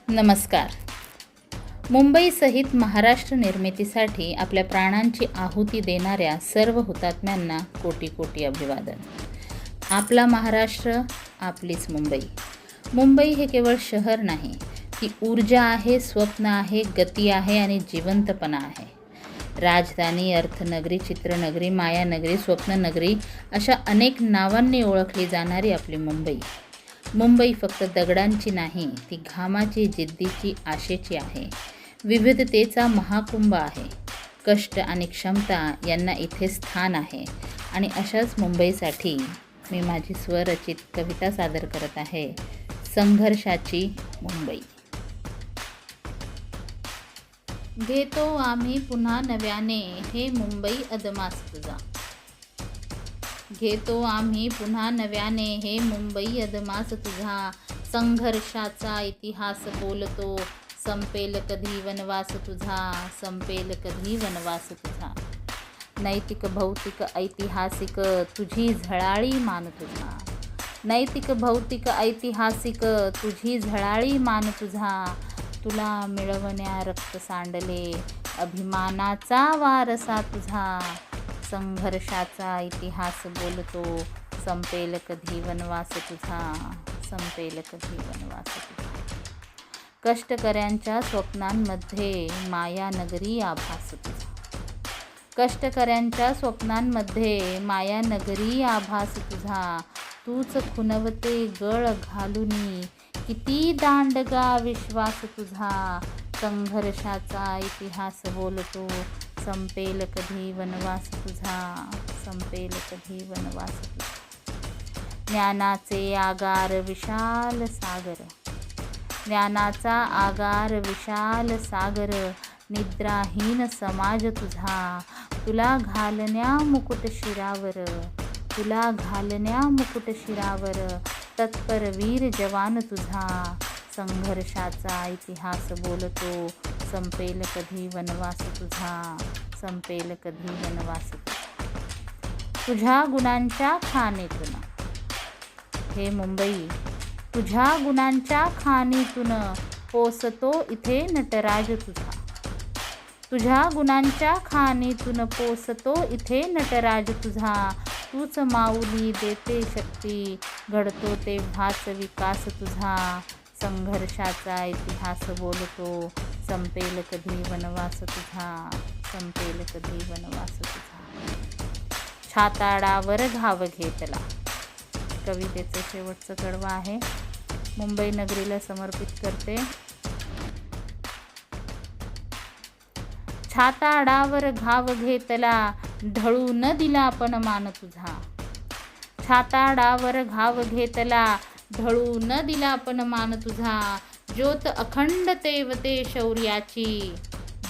नमस्कार. मुंबईसहित महाराष्ट्र निर्मितीसाठी आपल्या प्राणांची आहुती देणाऱ्या सर्व हुतात्म्यांना कोटी कोटी अभिवादन. आपला महाराष्ट्र, आपलीच मुंबई. मुंबई हे केवळ शहर नाही, ती ऊर्जा आहे, स्वप्न आहे, गती आहे आणि जिवंतपणा आहे. राजधानी, अर्थनगरी, चित्रनगरी, मायानगरी, स्वप्ननगरी अशा अनेक नावांनी ओळखली जाणारी आपली मुंबई. मुंबई फक्त दगडांची नाही, ती घामाची, जिद्दीची, आशेची आहे. विविधतेचा महाकुंभ आहे. कष्ट आणि क्षमता यांना इथे स्थान आहे. आणि अशाच मुंबईसाठी मी माझी स्वरचित कविता सादर करत आहे. संघर्षाची मुंबई. घेतो आम्ही पुन्हा नव्याने हे मुंबई अदमास तुझा. घेतो आम्ही पुन्हा नव्याने हे मुंबई अदमास तुझा. संघर्षाचा इतिहास बोलतो, संपेल कधी वनवास तुझा, संपेल कधी वनवास तुझा. नैतिक, भौतिक, ऐतिहासिक तुझी झळाळी मान तुझा. नैतिक, भौतिक, ऐतिहासिक तुझी झळाळी मान तुझा. तुला मिळवण्या रक्त सांडले, अभिमानाचा वारसा तुझा. संघर्षाचा इतिहास बोलतो, संपेल कधी वनवास तुझा, संपेल कधी वनवास तुझा. कष्टकऱ्यांच्या स्वप्नांमध्ये मायानगरी आभास तुझा. कष्टकऱ्यांच्या स्वप्नांमध्ये मायानगरी आभास तुझा. तूच खुणवते गळ घालुनी, किती दांडगा विश्वास तुझा. संघर्षाचा इतिहास बोलतो, संपेल कधी वनवास तुझा, संपेल कधी वनवास तुझा. ज्ञानाचे आगार विशाल सागर, ज्ञानाचा आगार विशाल सागर. निद्राहीन समाज तुझा, तुला घालण्या मुकुट शिरावर, तुला घालण्या मुकुट शिरावर. तत्पर वीर जवान तुझा. संघर्षाचा इतिहास बोलतो, संपेल कधी वनवास तुझा, संपेल कधी वनवास तुझा. तुझ्या गुणांच्या खाणीतून हे मुंबई, तुझ्या गुणांच्या खाणीतून पोसतो इथे नटराज तुझा. तुझ्या गुणांच्या खाणीतून पोसतो इथे नटराज तुझा. तूच माऊली देते शक्ती, घडतो तेव्हाच विकास तुझा. संघर्षाचा इतिहास बोलतो, संपेल कधी वनवास तुझा, संपेल कधी वनवास तुझा. छाताडावर घाव घेतला. कवितेचं शेवटचं कडवं आहे. मुंबई नगरीला समर्पित करते. छाताडावर घाव घेतला, ढळू न दिला पण मान तुझा. छाताडावर घाव घेतला, ढळू न दिला पण मान तुझा. ज्योत अखंड तेवते शौर्याची,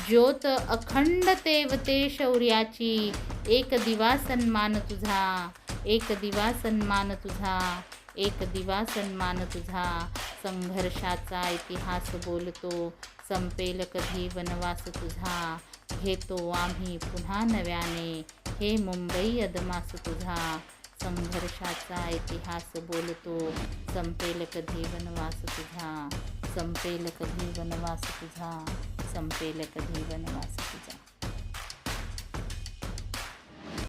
ज्योत अखंड तेवते शौर्याची. एक दिवा सन्मान तुझा, एक दिवा सन्मान तुझा, एक दिवा सन्मान तुझा. संघर्षाचा इतिहास बोलतो, संपेल कधी वनवास तुझा. घेतो आम्ही पुन्हा नव्याने हे मुंबई अदमास तुझा. संघर्षाचा इतिहास बोलतो, संपेल कधी वनवास तुझा, संपेल कधी वनवास तुझा, संपेल कधी वनवास तुझा.